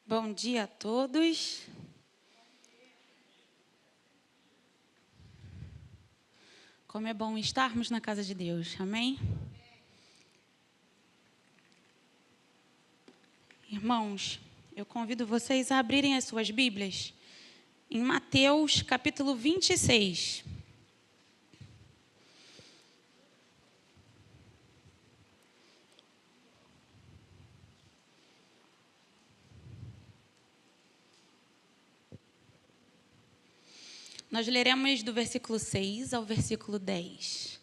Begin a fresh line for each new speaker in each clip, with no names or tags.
Bom dia a todos. Como é bom estarmos na casa de Deus, amém? Irmãos, eu convido vocês a abrirem as suas Bíblias em Mateus capítulo 26. Nós leremos do versículo 6 ao versículo 10.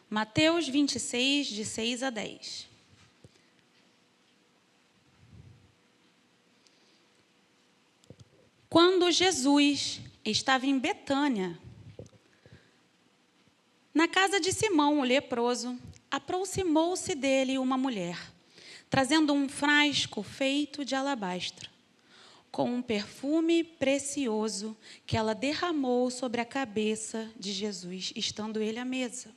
Mateus 26, de 6 a 10. Quando Jesus estava em Betânia, na casa de Simão, o leproso, aproximou-se dele uma mulher, trazendo um frasco feito de alabastro, com um perfume precioso que ela derramou sobre a cabeça de Jesus, estando ele à mesa.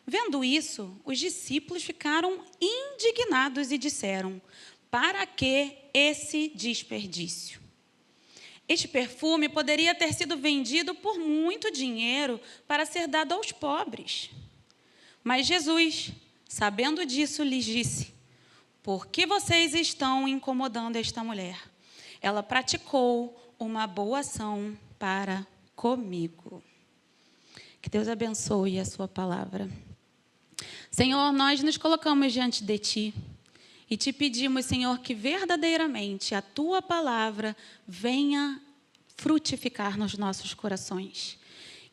Vendo isso, os discípulos ficaram indignados e disseram: para que esse desperdício? Este perfume poderia ter sido vendido por muito dinheiro para ser dado aos pobres. Mas Jesus, sabendo disso, lhes disse: por que vocês estão incomodando esta mulher? Ela praticou uma boa ação para comigo. Que Deus abençoe a sua palavra. Senhor, nós nos colocamos diante de Ti e Te pedimos, Senhor, que verdadeiramente a Tua palavra venha frutificar nos nossos corações.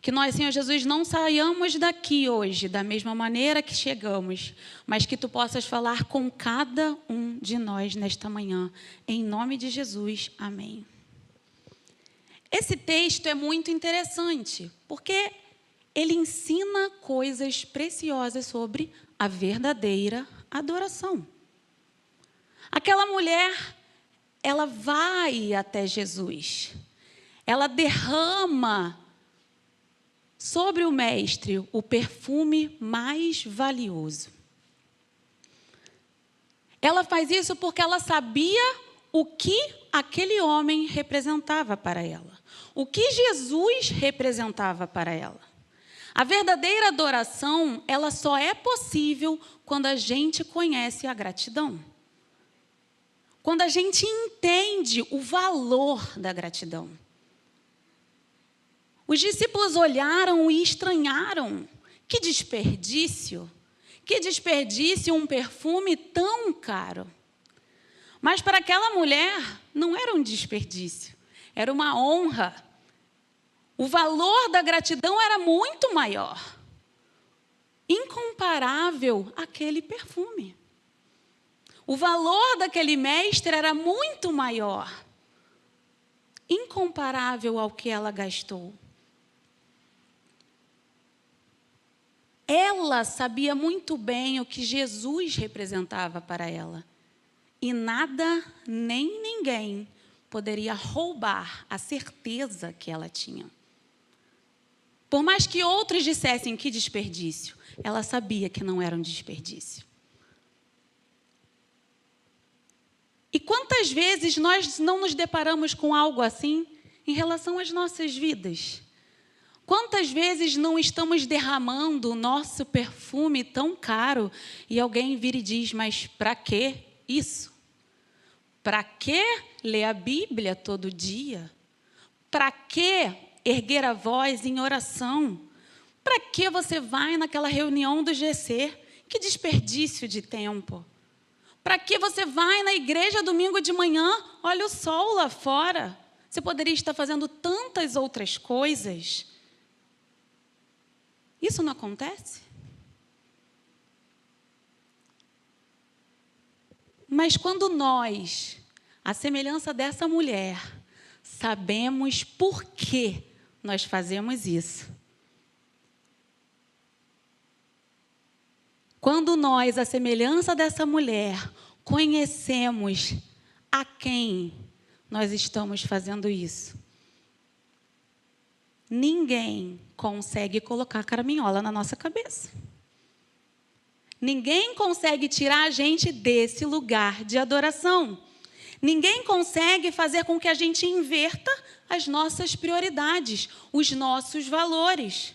Que nós, Senhor Jesus, não saiamos daqui hoje da mesma maneira que chegamos, mas que Tu possas falar com cada um de nós nesta manhã. Em nome de Jesus, amém. Esse texto é muito interessante, porque ele ensina coisas preciosas sobre a verdadeira adoração. Aquela mulher, ela vai até Jesus, ela derrama sobre o mestre o perfume mais valioso. Ela faz isso porque ela sabia o que aquele homem representava para ela, o que Jesus representava para ela. A verdadeira adoração, ela só é possível quando a gente conhece a gratidão. Quando a gente entende o valor da gratidão. Os discípulos olharam e estranharam. Que desperdício um perfume tão caro. Mas para aquela mulher não era um desperdício, era uma honra. O valor da gratidão era muito maior, incomparável àquele perfume. O valor daquele mestre era muito maior, incomparável ao que ela gastou. Ela sabia muito bem o que Jesus representava para ela. E nada, nem ninguém, poderia roubar a certeza que ela tinha. Por mais que outros dissessem que desperdício, ela sabia que não era um desperdício. E quantas vezes nós não nos deparamos com algo assim em relação às nossas vidas? Quantas vezes não estamos derramando o nosso perfume tão caro e alguém vira e diz: mas para que isso? Para que ler a Bíblia todo dia? Para que erguer a voz em oração? Para que você vai naquela reunião do GC? Que desperdício de tempo! Para que você vai na igreja domingo de manhã? Olha o sol lá fora. Você poderia estar fazendo tantas outras coisas. Isso não acontece? Mas quando nós, à semelhança dessa mulher, sabemos por que nós fazemos isso. Quando nós, à semelhança dessa mulher, conhecemos a quem nós estamos fazendo isso, ninguém consegue colocar caraminhola na nossa cabeça. Ninguém consegue tirar a gente desse lugar de adoração. Ninguém consegue fazer com que a gente inverta as nossas prioridades, os nossos valores.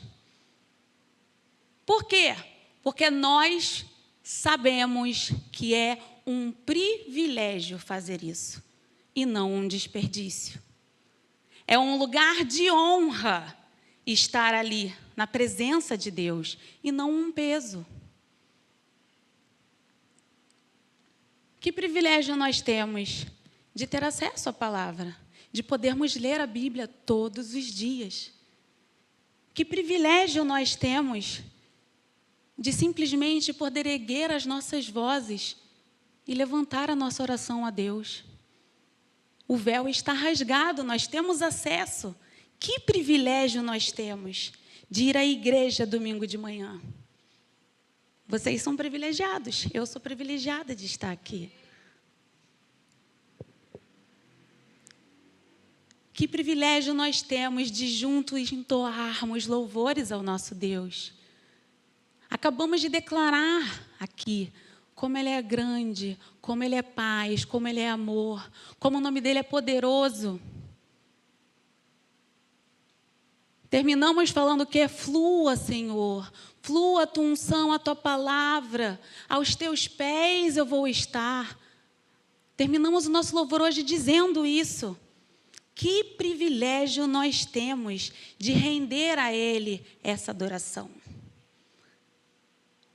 Por quê? Porque nós sabemos que é um privilégio fazer isso e não um desperdício. É um lugar de honra estar ali, na presença de Deus, e não um peso. Que privilégio nós temos de ter acesso à palavra, de podermos ler a Bíblia todos os dias. Que privilégio nós temos de simplesmente poder erguer as nossas vozes e levantar a nossa oração a Deus. O véu está rasgado, nós temos acesso. Que privilégio nós temos de ir à igreja domingo de manhã. Vocês são privilegiados, eu sou privilegiada de estar aqui. Que privilégio nós temos de juntos entoarmos louvores ao nosso Deus. Acabamos de declarar aqui como Ele é grande, como Ele é paz, como Ele é amor, como o nome dEle é poderoso. Terminamos falando que flua, Senhor, flua a tua unção, a tua palavra, aos teus pés eu vou estar. Terminamos o nosso louvor hoje dizendo isso. Que privilégio nós temos de render a Ele essa adoração.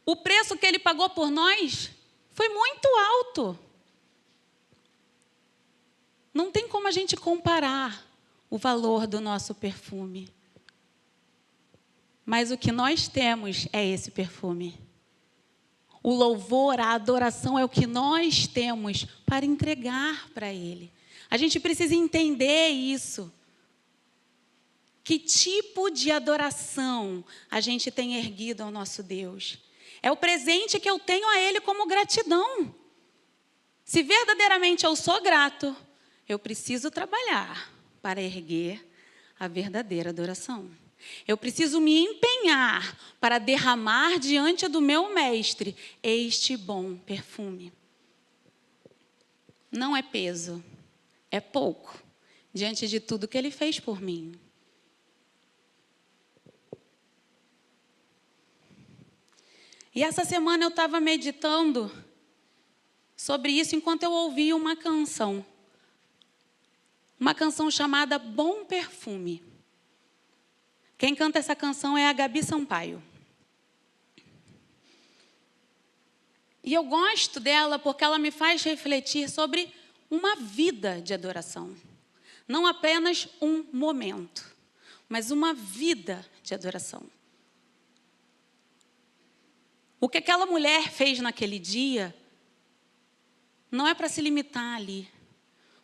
O preço que Ele pagou por nós foi muito alto. Não tem como a gente comparar o valor do nosso perfume. Mas o que nós temos é esse perfume. O louvor, a adoração é o que nós temos para entregar para Ele. A gente precisa entender isso. Que tipo de adoração a gente tem erguido ao nosso Deus? É o presente que eu tenho a Ele como gratidão. Se verdadeiramente eu sou grato, eu preciso trabalhar para erguer a verdadeira adoração. Eu preciso me empenhar para derramar diante do meu mestre este bom perfume. Não é peso, é pouco, diante de tudo que Ele fez por mim. E essa semana eu estava meditando sobre isso enquanto eu ouvia uma canção. Uma canção chamada Bom Perfume. Quem canta essa canção é a Gabi Sampaio. E eu gosto dela porque ela me faz refletir sobre uma vida de adoração. Não apenas um momento, mas uma vida de adoração. O que aquela mulher fez naquele dia não é para se limitar ali,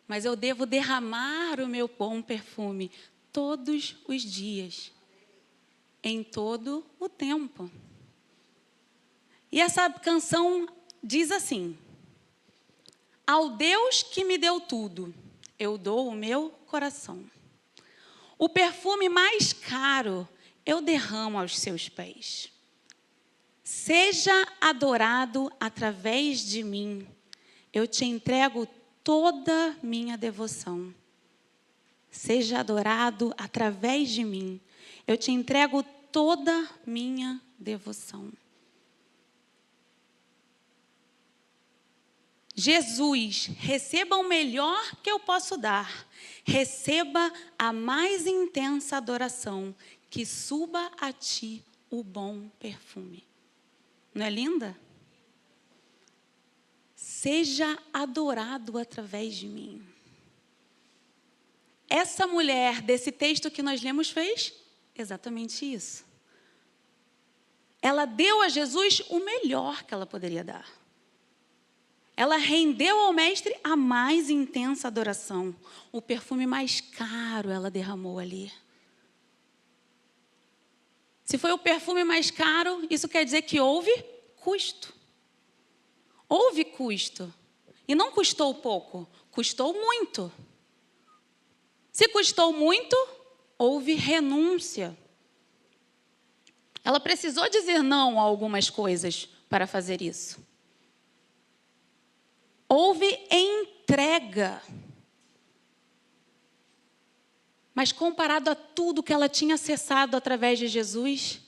mas eu devo derramar o meu bom perfume todos os dias, em todo o tempo. E essa canção diz assim: ao Deus que me deu tudo, eu dou o meu coração. O perfume mais caro eu derramo aos seus pés. Seja adorado através de mim, eu te entrego toda minha devoção. Seja adorado através de mim, eu te entrego toda minha devoção. Jesus, receba o melhor que eu posso dar. Receba a mais intensa adoração, que suba a ti o bom perfume. Não é linda? Seja adorado através de mim. Essa mulher desse texto que nós lemos fez exatamente isso. Ela deu a Jesus o melhor que ela poderia dar. Ela rendeu ao mestre a mais intensa adoração. O perfume mais caro ela derramou ali. Se foi o perfume mais caro, isso quer dizer que houve custo. Houve custo. E não custou pouco, custou muito. Se custou muito, houve renúncia. Ela precisou dizer não a algumas coisas para fazer isso. Houve entrega. Mas comparado a tudo que ela tinha acessado através de Jesus,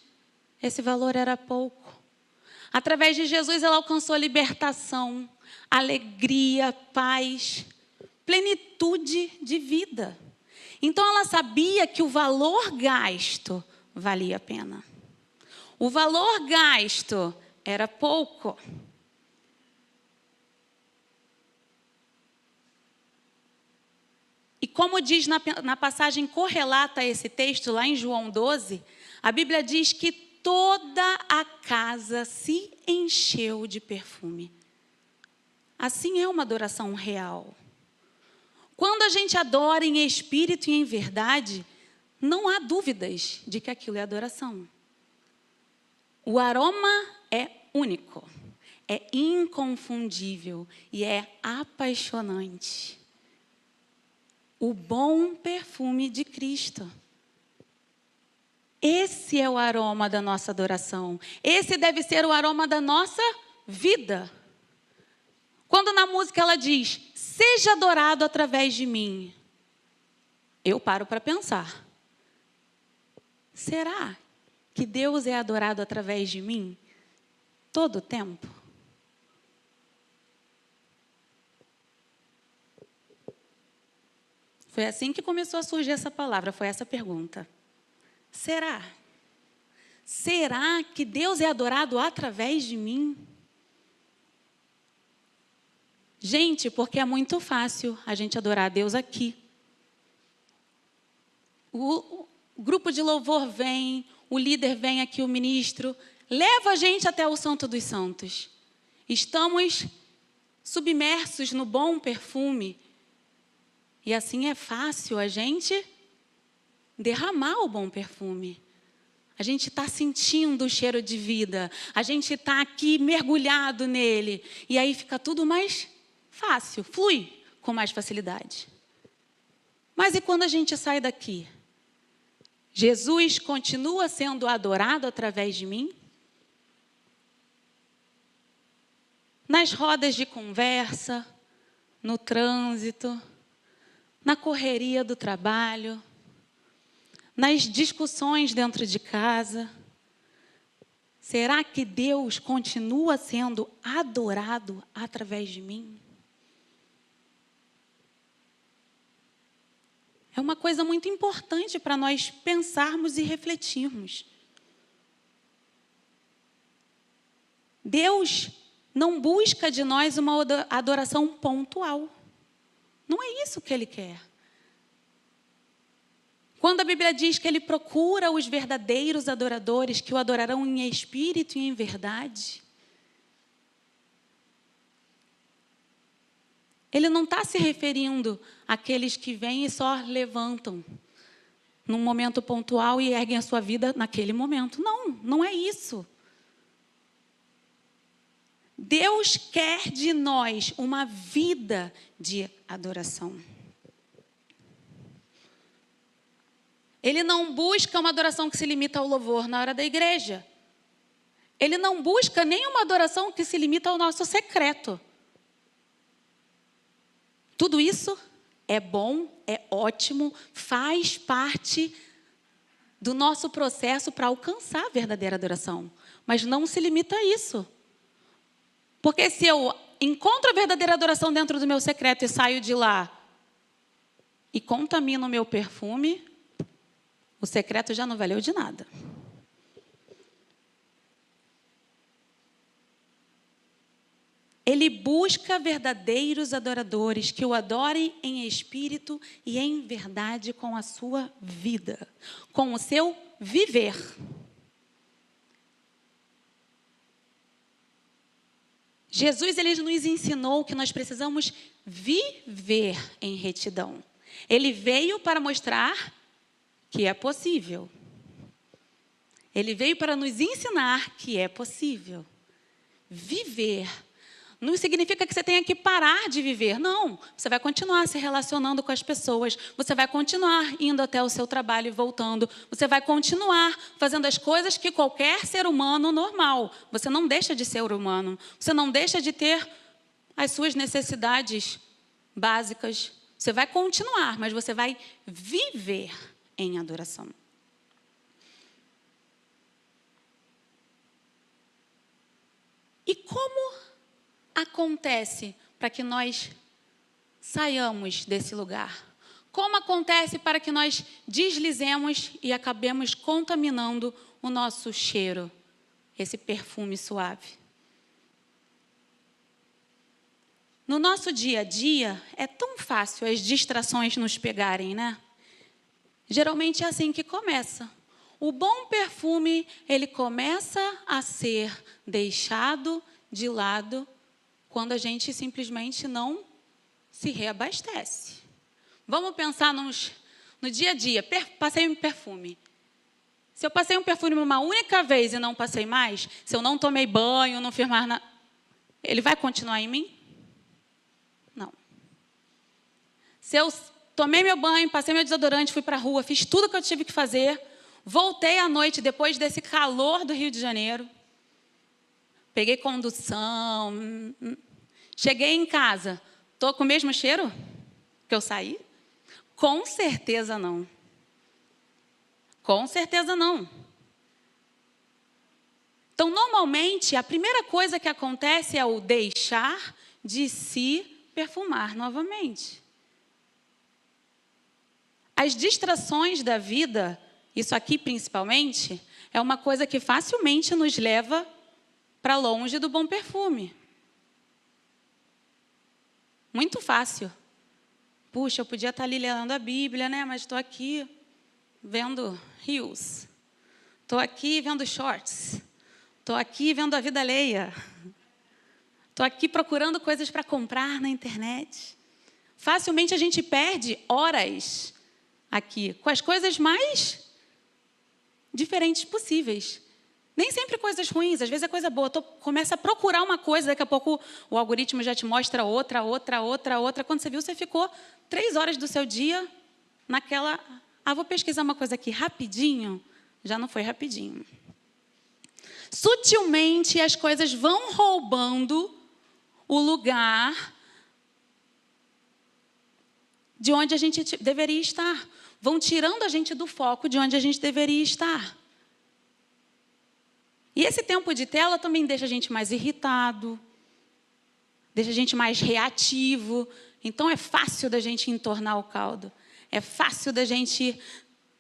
esse valor era pouco. Através de Jesus ela alcançou libertação, alegria, paz, plenitude de vida. Então ela sabia que o valor gasto valia a pena. O valor gasto era pouco. E como diz na passagem correlata a esse texto, lá em João 12, a Bíblia diz que toda a casa se encheu de perfume. Assim é uma adoração real. Quando a gente adora em espírito e em verdade, não há dúvidas de que aquilo é adoração. O aroma é único, é inconfundível e é apaixonante. O bom perfume de Cristo. Esse é o aroma da nossa adoração. Esse deve ser o aroma da nossa vida. Quando na música ela diz, seja adorado através de mim, eu paro para pensar. Será que Deus é adorado através de mim todo o tempo? Foi assim que começou a surgir essa palavra, foi essa pergunta. Será? Será que Deus é adorado através de mim? Gente, porque é muito fácil a gente adorar a Deus aqui. O grupo de louvor vem, o líder vem aqui, o ministro, leva a gente até o Santo dos Santos. Estamos submersos no bom perfume. E assim é fácil a gente derramar o bom perfume. A gente está sentindo o cheiro de vida. A gente está aqui mergulhado nele. E aí fica tudo mais fácil, flui com mais facilidade. Mas e quando a gente sai daqui? Jesus continua sendo adorado através de mim? Nas rodas de conversa, no trânsito, na correria do trabalho, nas discussões dentro de casa. Será que Deus continua sendo adorado através de mim? É uma coisa muito importante para nós pensarmos e refletirmos. Deus não busca de nós uma adoração pontual. Não é isso que Ele quer. Quando a Bíblia diz que Ele procura os verdadeiros adoradores, que o adorarão em espírito e em verdade, Ele não está se referindo àqueles que vêm e só levantam num momento pontual e erguem a sua vida naquele momento. Não, não é isso. Deus quer de nós uma vida de adoração. Ele não busca uma adoração que se limita ao louvor na hora da igreja. Ele não busca nenhuma adoração que se limita ao nosso secreto. Tudo isso é bom, é ótimo, faz parte do nosso processo para alcançar a verdadeira adoração. Mas não se limita a isso. Porque se eu encontro a verdadeira adoração dentro do meu secreto e saio de lá e contamino o meu perfume, o secreto já não valeu de nada. Ele busca verdadeiros adoradores que o adorem em espírito e em verdade com a sua vida, com o seu viver. Jesus, ele nos ensinou que nós precisamos viver em retidão. Ele veio para mostrar que é possível. Ele veio para nos ensinar que é possível. Viver não significa que você tenha que parar de viver. Não, você vai continuar se relacionando com as pessoas. Você vai continuar indo até o seu trabalho e voltando. Você vai continuar fazendo as coisas que qualquer ser humano normal. Você não deixa de ser humano. Você não deixa de ter as suas necessidades básicas. Você vai continuar, mas você vai viver em adoração. E como acontece para que nós saiamos desse lugar? Como acontece para que nós deslizemos e acabemos contaminando o nosso cheiro, esse perfume suave? No nosso dia a dia, é tão fácil as distrações nos pegarem, né? Geralmente é assim que começa. O bom perfume, ele começa a ser deixado de lado quando a gente simplesmente não se reabastece. Vamos pensar no dia a dia. Passei um perfume. Se eu passei um perfume uma única vez e não passei mais, se eu não tomei banho, não fiz mais nada, ele vai continuar em mim? Não. Se eu tomei meu banho, passei meu desodorante, fui para a rua, fiz tudo o que eu tive que fazer, voltei à noite, depois desse calor do Rio de Janeiro, peguei condução, cheguei em casa, estou com o mesmo cheiro que eu saí? Com certeza não. Com certeza não. Então, normalmente, a primeira coisa que acontece é o deixar de se perfumar novamente. As distrações da vida, isso aqui principalmente, é uma coisa que facilmente nos leva para longe do bom perfume. Muito fácil. Puxa, eu podia estar ali lendo a Bíblia, né? Mas estou aqui vendo reels. Estou aqui vendo shorts. Estou aqui vendo a vida alheia. Estou aqui procurando coisas para comprar na internet. Facilmente a gente perde horas aqui com as coisas mais diferentes possíveis. Nem sempre coisas ruins, às vezes é coisa boa. Começa a procurar uma coisa, daqui a pouco o algoritmo já te mostra outra. Quando você viu, você ficou 3 horas do seu dia naquela... vou pesquisar uma coisa aqui rapidinho. Já não foi rapidinho. Sutilmente, as coisas vão roubando o lugar de onde a gente deveria estar. Vão tirando a gente do foco de onde a gente deveria estar. E esse tempo de tela também deixa a gente mais irritado, deixa a gente mais reativo. Então, é fácil da gente entornar o caldo. É fácil da gente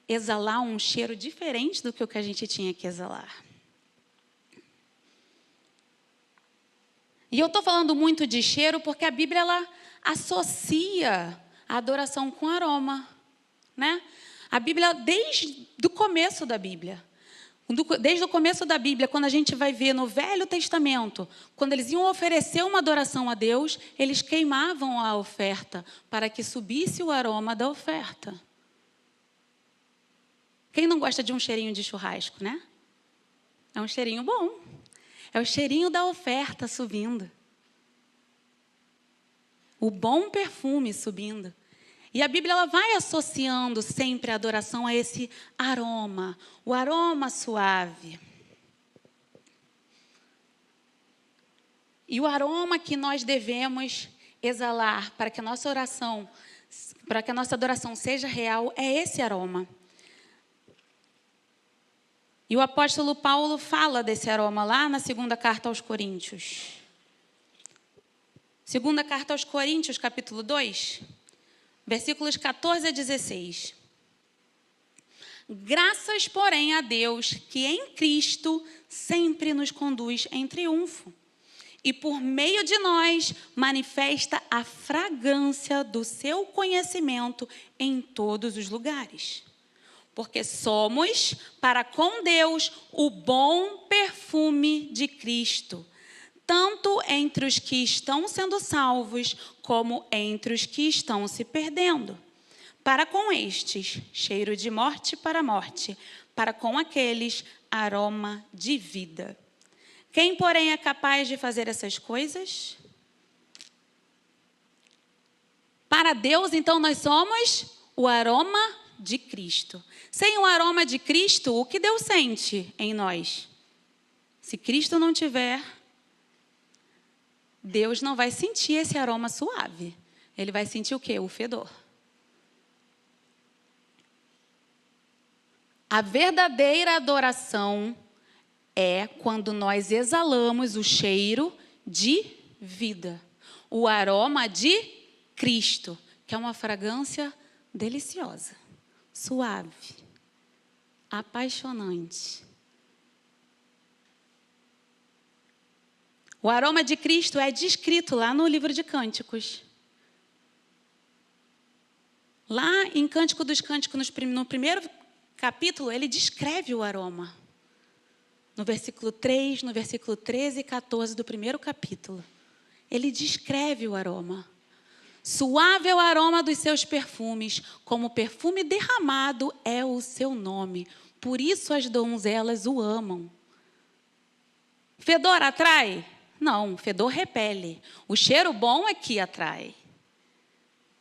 exalar um cheiro diferente do que o que a gente tinha que exalar. E eu estou falando muito de cheiro porque a Bíblia ela associa a adoração com aroma, né? A Bíblia, desde o começo da Bíblia, quando a gente vai ver no Velho Testamento, quando eles iam oferecer uma adoração a Deus, eles queimavam a oferta para que subisse o aroma da oferta. Quem não gosta de um cheirinho de churrasco, né? É um cheirinho bom. É o cheirinho da oferta subindo. O bom perfume subindo. E a Bíblia ela vai associando sempre a adoração a esse aroma, o aroma suave. E o aroma que nós devemos exalar para que a nossa adoração seja real é esse aroma. E o apóstolo Paulo fala desse aroma lá na segunda carta aos Coríntios. Segunda carta aos Coríntios, capítulo 2, versículos 14 a 16. Graças, porém, a Deus, que em Cristo sempre nos conduz em triunfo. E por meio de nós manifesta a fragrância do seu conhecimento em todos os lugares. Porque somos, para com Deus, o bom perfume de Cristo, tanto entre os que estão sendo salvos, como entre os que estão se perdendo. Para com estes, cheiro de morte para morte, para com aqueles, aroma de vida. Quem, porém, é capaz de fazer essas coisas? Para Deus, então, nós somos o aroma de Cristo. Sem o aroma de Cristo, o que Deus sente em nós? Se Cristo não tiver, Deus não vai sentir esse aroma suave. ele vai sentir o quê? O fedor. A verdadeira adoração é quando nós exalamos o cheiro de vida, o aroma de Cristo, que é uma fragrância deliciosa, suave, apaixonante. O aroma de Cristo é descrito lá no livro de Cânticos. Lá em Cântico dos Cânticos, no primeiro capítulo, ele descreve o aroma. No versículo 3, no versículo 13 e 14 do primeiro capítulo, ele descreve o aroma. Suave é o aroma dos seus perfumes, como perfume derramado é o seu nome. Por isso as donzelas o amam. Fedor atrai? Não, fedor repele. O cheiro bom é que atrai.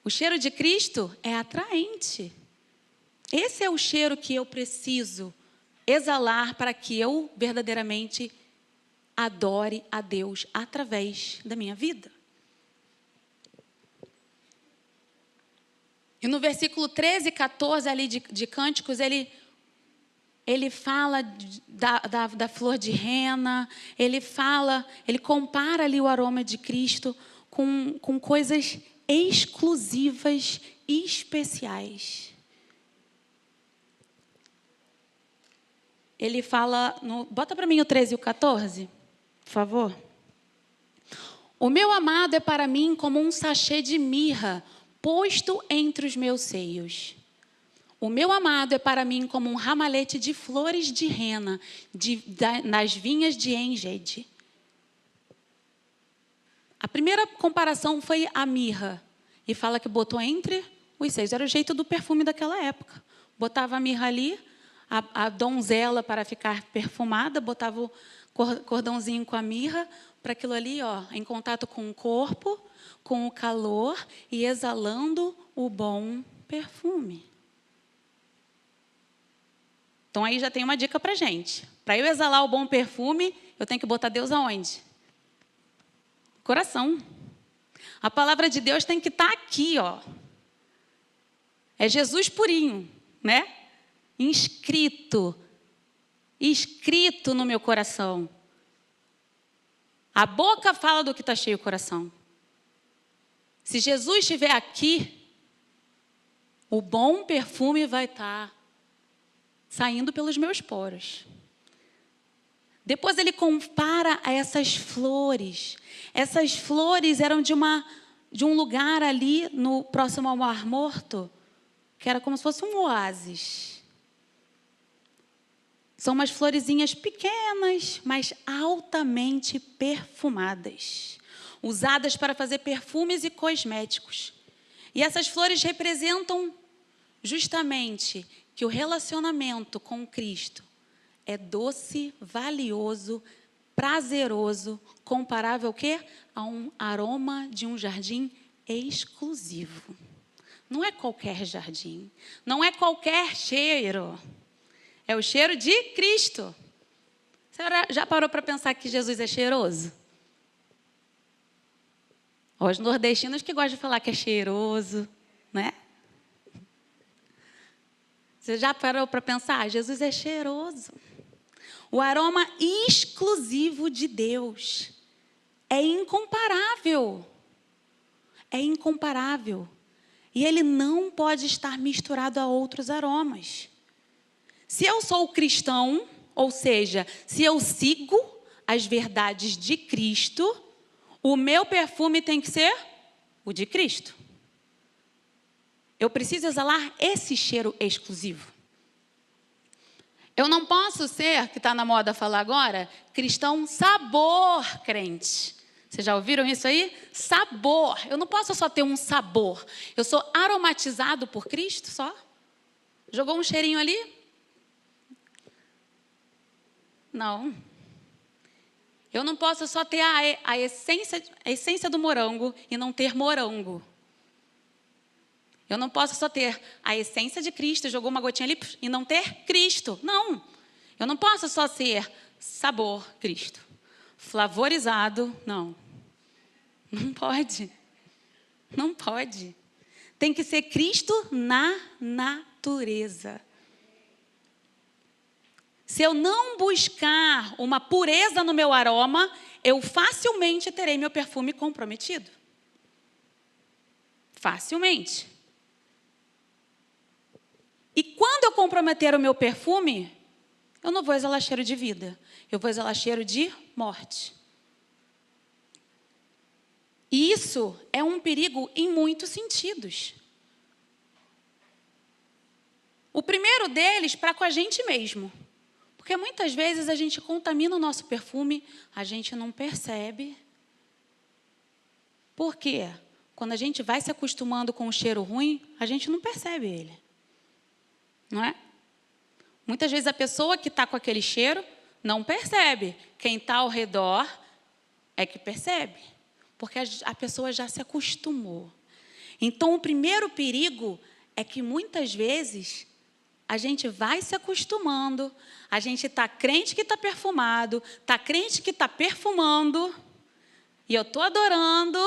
O cheiro de Cristo é atraente. Esse é o cheiro que eu preciso exalar para que eu verdadeiramente adore a Deus através da minha vida. E no versículo 13 e 14 ali de Cânticos, ele fala da flor de rena, ele compara ali o aroma de Cristo com coisas exclusivas e especiais. Ele fala, bota para mim o 13 e o 14, por favor. O meu amado é para mim como um sachê de mirra, posto entre os meus seios. O meu amado é para mim como um ramalhete de flores de rena, nas vinhas de Engedi. A primeira comparação foi a mirra. E fala que botou entre os seios. Era o jeito do perfume daquela época. Botava a mirra ali, a donzela para ficar perfumada, botava o cordãozinho com a mirra, para aquilo ali, em contato com o corpo, com o calor e exalando o bom perfume. Então, aí já tem uma dica para a gente. Para eu exalar o bom perfume, eu tenho que botar Deus aonde? Coração. A palavra de Deus tem que estar aqui, É Jesus purinho, né? Escrito no meu coração. A boca fala do que está cheio o coração. Se Jesus estiver aqui, o bom perfume vai estar saindo pelos meus poros. Depois ele compara a essas flores. Essas flores eram de um lugar ali próximo ao Mar Morto, que era como se fosse um oásis. São umas florezinhas pequenas, mas altamente perfumadas, usadas para fazer perfumes e cosméticos. E essas flores representam justamente que o relacionamento com Cristo é doce, valioso, prazeroso, comparável ao quê? A um aroma de um jardim exclusivo. Não é qualquer jardim, não é qualquer cheiro. É o cheiro de Cristo. Você já parou para pensar que Jesus é cheiroso? Os nordestinos que gostam de falar que é cheiroso, né? Você já parou para pensar? Jesus é cheiroso. O aroma exclusivo de Deus é incomparável. É incomparável. E ele não pode estar misturado a outros aromas. Se eu sou cristão, ou seja, se eu sigo as verdades de Cristo, o meu perfume tem que ser o de Cristo. Eu preciso exalar esse cheiro exclusivo. Eu não posso ser, que está na moda falar agora, cristão sabor crente. Vocês já ouviram isso aí? Sabor. Eu não posso só ter um sabor. Eu sou aromatizado por Cristo só. Jogou um cheirinho ali? Não. Eu não posso só ter a essência do morango e não ter morango. Eu não posso só ter a essência de Cristo, jogou uma gotinha ali e não ter Cristo. Não. Eu não posso só ser sabor Cristo. Flavorizado, não. Não pode. Não pode. Tem que ser Cristo na natureza. Se eu não buscar uma pureza no meu aroma, eu facilmente terei meu perfume comprometido. Facilmente. E quando eu comprometer o meu perfume, eu não vou exalar cheiro de vida. Eu vou exalar cheiro de morte. E isso é um perigo em muitos sentidos. O primeiro deles para com a gente mesmo. Porque muitas vezes a gente contamina o nosso perfume, a gente não percebe. Por quê? Quando a gente vai se acostumando com o cheiro ruim, a gente não percebe ele. Não é? Muitas vezes a pessoa que está com aquele cheiro não percebe. Quem está ao redor é que percebe. Porque a pessoa já se acostumou. Então, o primeiro perigo é que muitas vezes a gente vai se acostumando, a gente está crente que está perfumado, está crente que está perfumando, e eu estou adorando,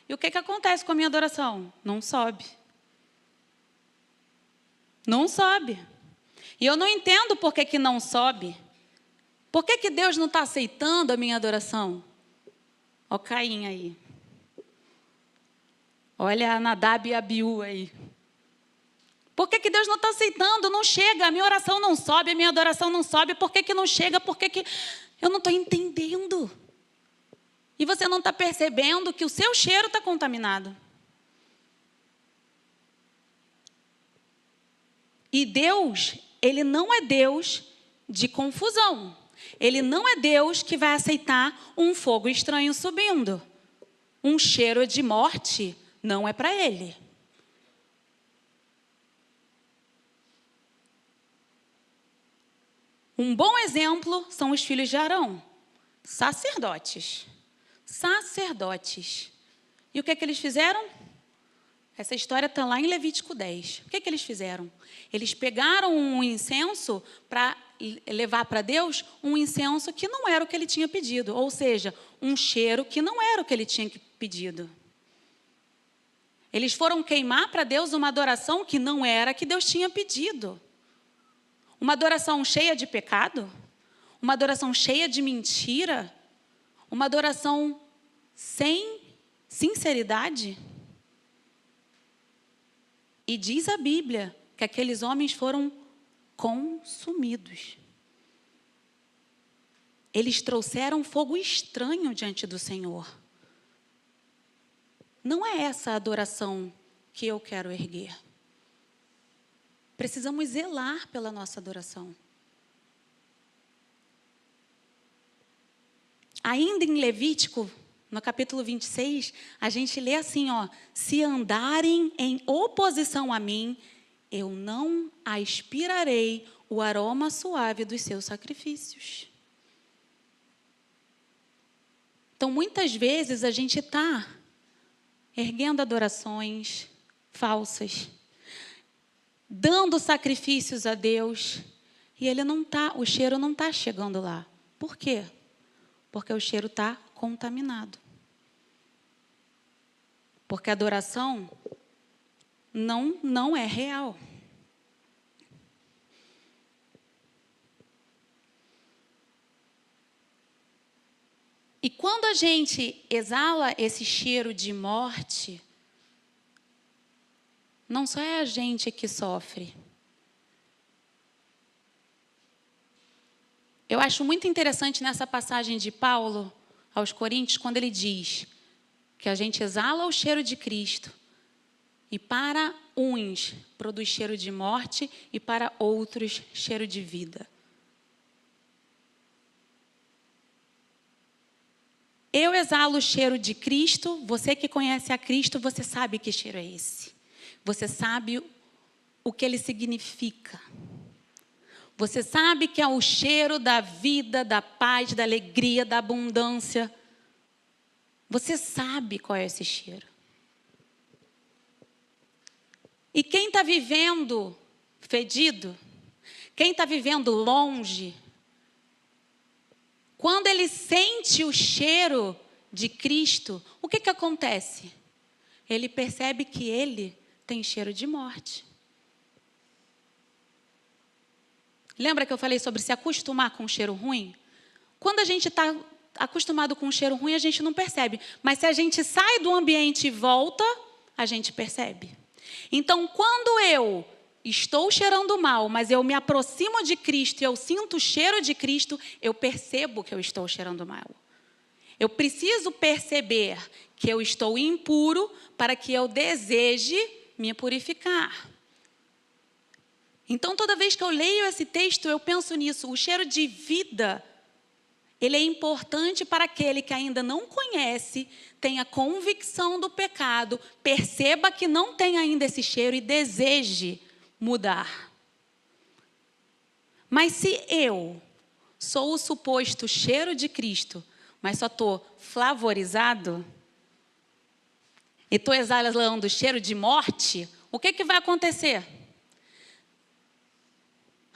e o que acontece com a minha adoração? Não sobe. Não sobe. E eu não entendo por que não sobe. Por que Deus não está aceitando a minha adoração? Ó Caim aí. Olha a Nadab e a Abiú aí. Por que Deus não está aceitando? Não chega, a minha oração não sobe, a minha adoração não sobe. Por que não chega? Por que eu não estou entendendo? E você não está percebendo que o seu cheiro está contaminado. E Deus, Ele não é Deus de confusão. Ele não é Deus que vai aceitar um fogo estranho subindo. Um cheiro de morte não é para Ele. Um bom exemplo são os filhos de Arão, sacerdotes. Sacerdotes. E o que eles fizeram? Essa história está lá em Levítico 10. O que eles fizeram? Eles pegaram um incenso para levar para Deus um incenso que não era o que ele tinha pedido. Ou seja, um cheiro que não era o que ele tinha pedido. Eles foram queimar para Deus uma adoração que não era a que Deus tinha pedido. Uma adoração cheia de pecado? Uma adoração cheia de mentira? Uma adoração sem sinceridade? E diz a Bíblia que aqueles homens foram consumidos. Eles trouxeram fogo estranho diante do Senhor. Não é essa a adoração que eu quero erguer. Precisamos zelar pela nossa adoração. Ainda em Levítico, no capítulo 26, a gente lê assim, ó: se andarem em oposição a mim, eu não aspirarei o aroma suave dos seus sacrifícios. Então, muitas vezes a gente está erguendo adorações falsas, dando sacrifícios a Deus, e o cheiro não está chegando lá. Por quê? Porque o cheiro está contaminado. Porque a adoração não é real. E quando a gente exala esse cheiro de morte, não só é a gente que sofre. Eu acho muito interessante nessa passagem de Paulo aos Coríntios, quando ele diz que a gente exala o cheiro de Cristo, e para uns produz cheiro de morte e para outros cheiro de vida. Eu exalo o cheiro de Cristo, você que conhece a Cristo, você sabe que cheiro é esse. Você sabe o que ele significa. Você sabe que é o cheiro da vida, da paz, da alegria, da abundância. Você sabe qual é esse cheiro. E quem está vivendo fedido, quem está vivendo longe, quando ele sente o cheiro de Cristo, o que acontece? ele percebe que ele tem cheiro de morte. Lembra que eu falei sobre se acostumar com um cheiro ruim? Quando a gente está acostumado com um cheiro ruim, a gente não percebe. Mas se a gente sai do ambiente e volta, a gente percebe. Então, quando eu estou cheirando mal, mas eu me aproximo de Cristo e eu sinto o cheiro de Cristo, eu percebo que eu estou cheirando mal. Eu preciso perceber que eu estou impuro para que eu deseje me purificar. Então, toda vez que eu leio esse texto, eu penso nisso. O cheiro de vida, ele é importante para aquele que ainda não conhece, tenha convicção do pecado, perceba que não tem ainda esse cheiro e deseje mudar. Mas se eu sou o suposto cheiro de Cristo, mas só estou flavorizado, e estou exalando o cheiro de morte, o que vai acontecer?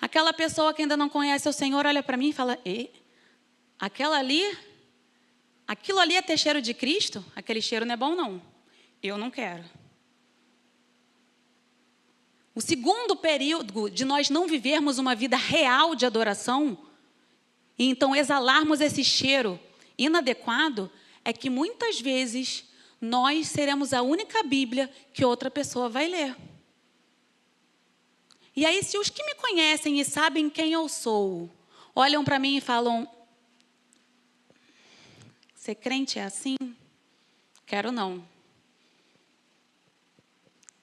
Aquela pessoa que ainda não conhece o Senhor olha para mim e fala, aquilo ali é ter cheiro de Cristo? Aquele cheiro não é bom, não. Eu não quero. O segundo período de nós não vivermos uma vida real de adoração, e então exalarmos esse cheiro inadequado, é que muitas vezes nós seremos a única Bíblia que outra pessoa vai ler. E aí, se os que me conhecem e sabem quem eu sou, olham para mim e falam, ser crente é assim? Quero não.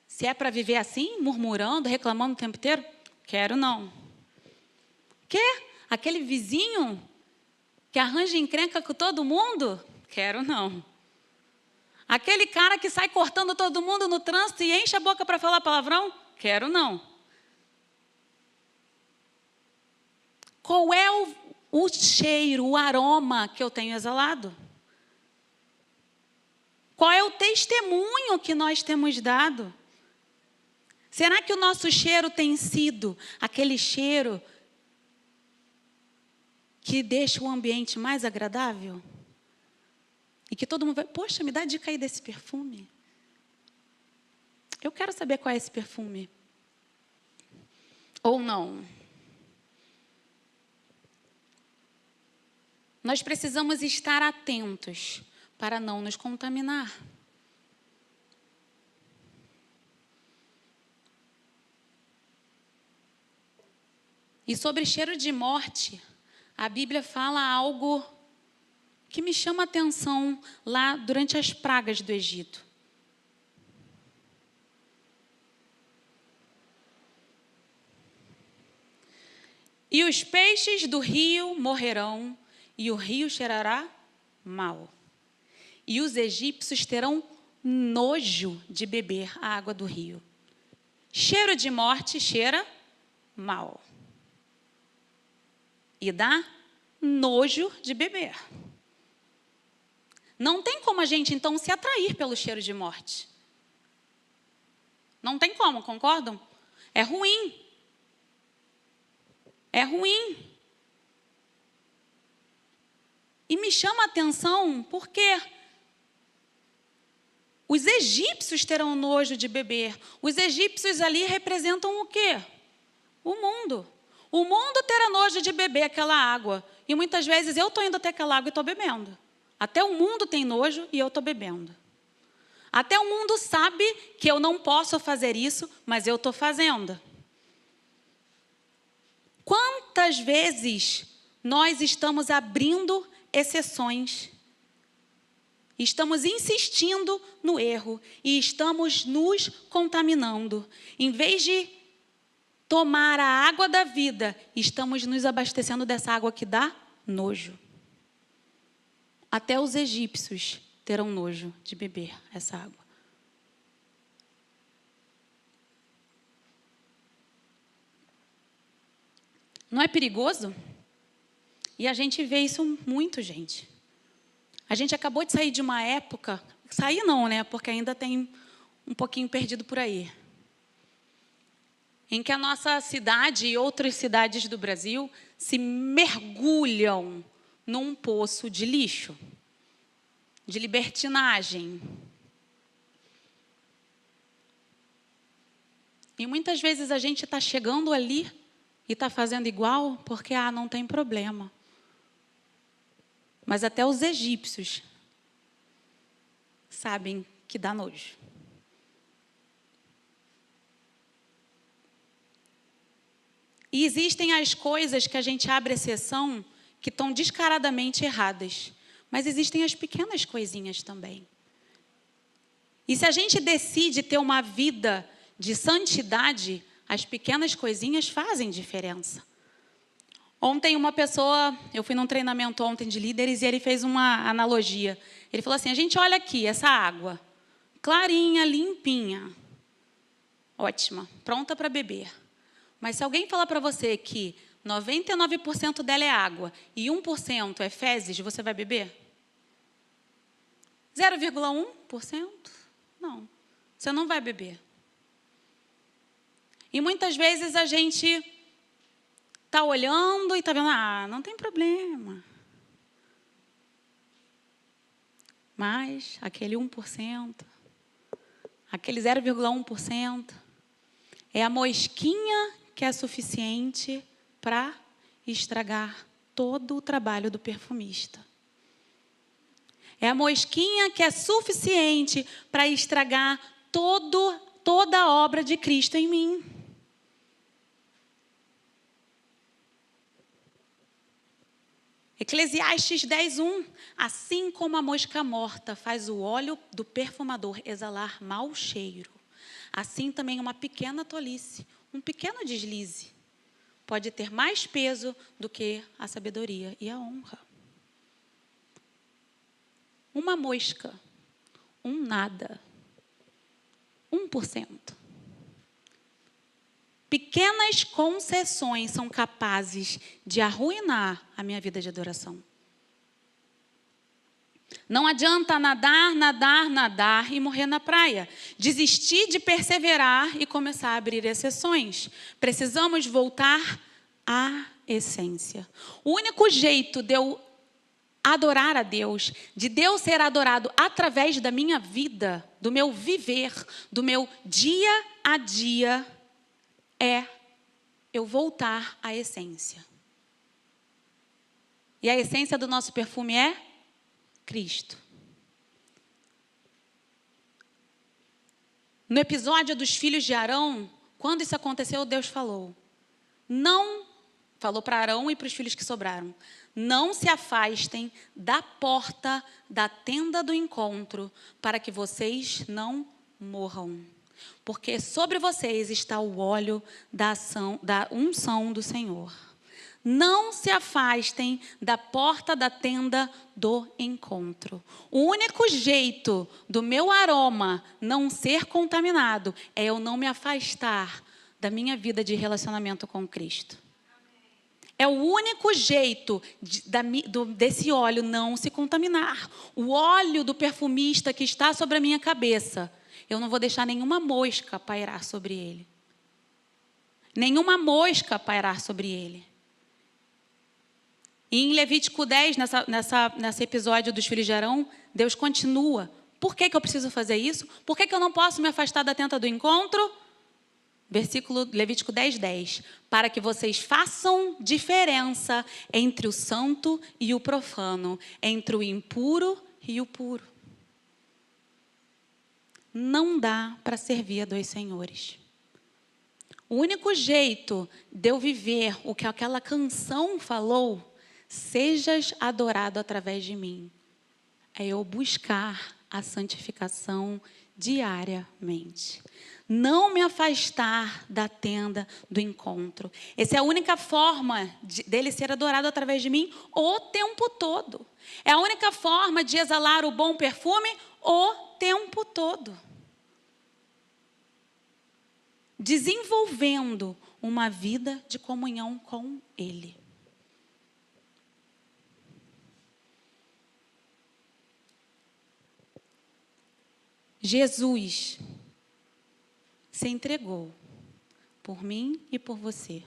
Se é para viver assim, murmurando, reclamando o tempo inteiro? Quero não. Quê? Aquele vizinho que arranja encrenca com todo mundo? Quero não. Aquele cara que sai cortando todo mundo no trânsito e enche a boca para falar palavrão? Quero não. Qual é o cheiro, o aroma que eu tenho exalado? Qual é o testemunho que nós temos dado? Será que o nosso cheiro tem sido aquele cheiro que deixa o ambiente mais agradável? E que todo mundo vai, poxa, me dá a dica aí desse perfume. Eu quero saber qual é esse perfume. Ou não. Nós precisamos estar atentos para não nos contaminar. E sobre cheiro de morte, a Bíblia fala algo que me chama a atenção lá durante as pragas do Egito. E os peixes do rio morrerão, e o rio cheirará mal. E os egípcios terão nojo de beber a água do rio. Cheiro de morte cheira mal. E dá nojo de beber. Não tem como a gente, então, se atrair pelo cheiro de morte. Não tem como, concordam? É ruim. É ruim. E me chama a atenção porque os egípcios terão nojo de beber. Os egípcios ali representam o quê? O mundo. O mundo terá nojo de beber aquela água. E muitas vezes eu estou indo até aquela água e estou bebendo. Até o mundo tem nojo e eu estou bebendo. Até o mundo sabe que eu não posso fazer isso, mas eu estou fazendo. Quantas vezes nós estamos abrindo exceções, estamos insistindo no erro e estamos nos contaminando. Em vez de tomar a água da vida, estamos nos abastecendo dessa água que dá nojo. Até os egípcios terão nojo de beber essa água. Não é perigoso? E a gente vê isso muito, gente. A gente acabou de sair de uma época, sair não, né? Porque ainda tem um pouquinho perdido por aí. Em que a nossa cidade e outras cidades do Brasil se mergulham num poço de lixo, de libertinagem. E muitas vezes a gente está chegando ali e está fazendo igual porque, não tem problema. Mas até os egípcios sabem que dá nojo. E existem as coisas que a gente abre exceção que estão descaradamente erradas. Mas existem as pequenas coisinhas também. E se a gente decide ter uma vida de santidade, as pequenas coisinhas fazem diferença. Ontem eu fui num treinamento ontem de líderes e ele fez uma analogia. Ele falou assim, a gente olha aqui, essa água, clarinha, limpinha, ótima, pronta para beber. Mas se alguém falar para você que 99% dela é água e 1% é fezes, você vai beber? 0,1%? Não, você não vai beber. E muitas vezes a gente está olhando e está vendo, não tem problema. Mas aquele 1%, aquele 0,1%, é a mosquinha que é suficiente para estragar todo o trabalho do perfumista. É a mosquinha que é suficiente para estragar toda a obra de Cristo em mim. Eclesiastes 10:1. Assim como a mosca morta faz o óleo do perfumador exalar mau cheiro, assim também uma pequena tolice, um pequeno deslize, pode ter mais peso do que a sabedoria e a honra. Uma mosca, um nada, 1%. Pequenas concessões são capazes de arruinar a minha vida de adoração. Não adianta nadar e morrer na praia. Desistir de perseverar e começar a abrir exceções. Precisamos voltar à essência. O único jeito de eu adorar a Deus, de Deus ser adorado através da minha vida, do meu viver, do meu dia a dia, é eu voltar à essência. E a essência do nosso perfume é Cristo. No episódio dos filhos de Arão, quando isso aconteceu, Deus falou para Arão e para os filhos que sobraram, não se afastem da porta da tenda do encontro, para que vocês não morram. Porque sobre vocês está o óleo da unção do Senhor. Não se afastem da porta da tenda do encontro. O único jeito do meu aroma não ser contaminado é eu não me afastar da minha vida de relacionamento com Cristo. É o único jeito desse óleo não se contaminar. O óleo do perfumista que está sobre a minha cabeça, eu não vou deixar nenhuma mosca pairar sobre ele. Nenhuma mosca pairar sobre ele. E em Levítico 10, nesse episódio dos filhos de Arão, Deus continua. Por que eu preciso fazer isso? Por que eu não posso me afastar da tenda do encontro? Levítico 10:10. Para que vocês façam diferença entre o santo e o profano, entre o impuro e o puro. Não dá para servir a dois senhores. O único jeito de eu viver o que aquela canção falou, sejas adorado através de mim, é eu buscar a santificação diariamente. Não me afastar da tenda do encontro. Essa é a única forma dele ser adorado através de mim o tempo todo. É a única forma de exalar o bom perfume o tempo todo. Desenvolvendo uma vida de comunhão com Ele. Jesus se entregou por mim e por você.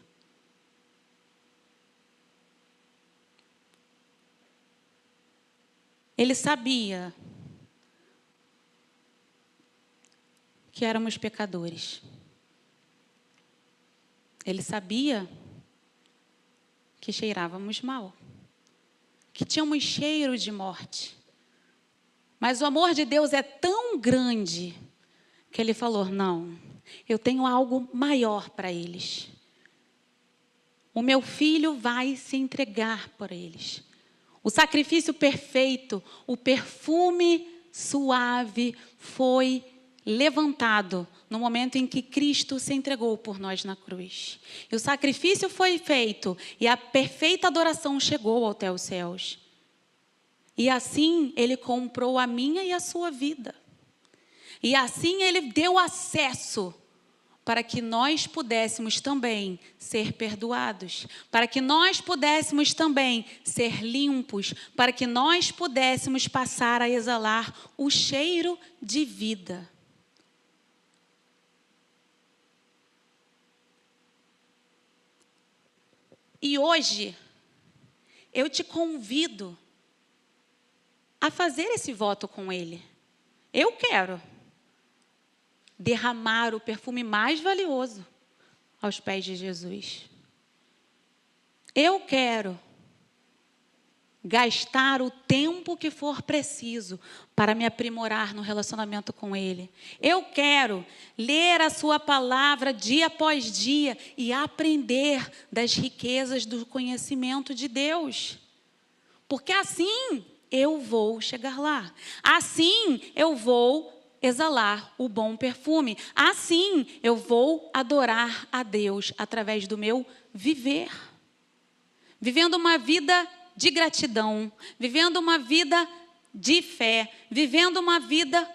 Ele sabia que éramos pecadores. Ele sabia que cheirávamos mal, que tínhamos cheiro de morte. Mas o amor de Deus é tão grande que Ele falou: não, eu tenho algo maior para eles. O meu filho vai se entregar por eles. O sacrifício perfeito, o perfume suave foi levantado no momento em que Cristo se entregou por nós na cruz. E o sacrifício foi feito e a perfeita adoração chegou até os céus. E assim Ele comprou a minha e a sua vida. E assim Ele deu acesso para que nós pudéssemos também ser perdoados, para que nós pudéssemos também ser limpos, para que nós pudéssemos passar a exalar o cheiro de vida. E hoje, eu te convido a fazer esse voto com Ele. Eu quero derramar o perfume mais valioso aos pés de Jesus. Eu quero gastar o tempo que for preciso para me aprimorar no relacionamento com Ele. Eu quero ler a sua palavra dia após dia e aprender das riquezas do conhecimento de Deus. Porque assim eu vou chegar lá. Assim eu vou exalar o bom perfume. Assim eu vou adorar a Deus através do meu viver. Vivendo uma vida de gratidão, vivendo uma vida de fé, vivendo uma vida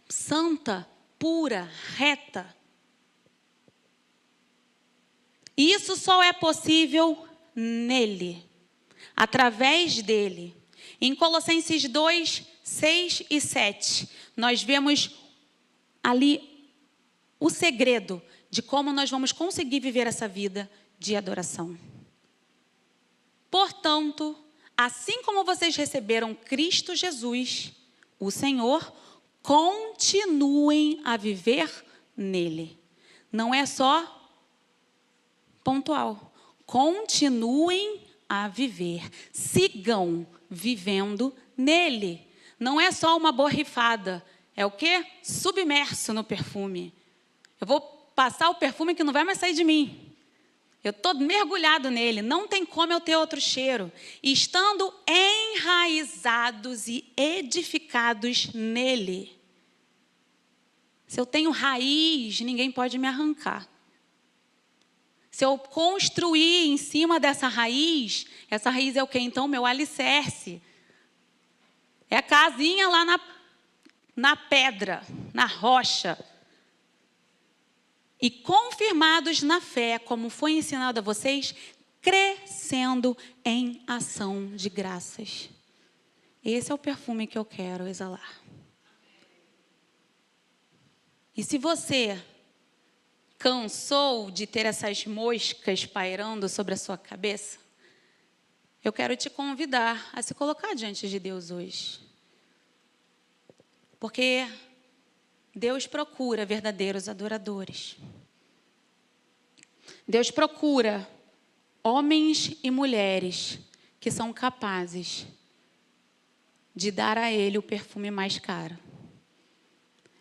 santa, pura, reta. E isso só é possível nele, através dele. Em Colossenses 2, 6 e 7, nós vemos ali o segredo de como nós vamos conseguir viver essa vida de adoração. Portanto, assim como vocês receberam Cristo Jesus, o Senhor, continuem a viver nele. Não é só pontual. Continuem a viver. Sigam vivendo nele. Não é só uma borrifada. É o quê? Submerso no perfume. Eu vou passar o perfume que não vai mais sair de mim. Eu estou mergulhado nele, não tem como eu ter outro cheiro. E estando enraizados e edificados nele. Se eu tenho raiz, ninguém pode me arrancar. Se eu construir em cima dessa raiz, essa raiz é o quê? Então, meu alicerce. É a casinha lá na pedra, na rocha. E confirmados na fé, como foi ensinado a vocês, crescendo em ação de graças. Esse é o perfume que eu quero exalar. E se você cansou de ter essas moscas pairando sobre a sua cabeça, eu quero te convidar a se colocar diante de Deus hoje. Porque Deus procura verdadeiros adoradores. Deus procura homens e mulheres que são capazes de dar a Ele o perfume mais caro.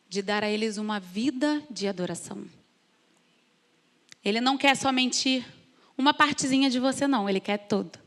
De dar a eles uma vida de adoração. Ele não quer somente uma partezinha de você, não. Ele quer todo.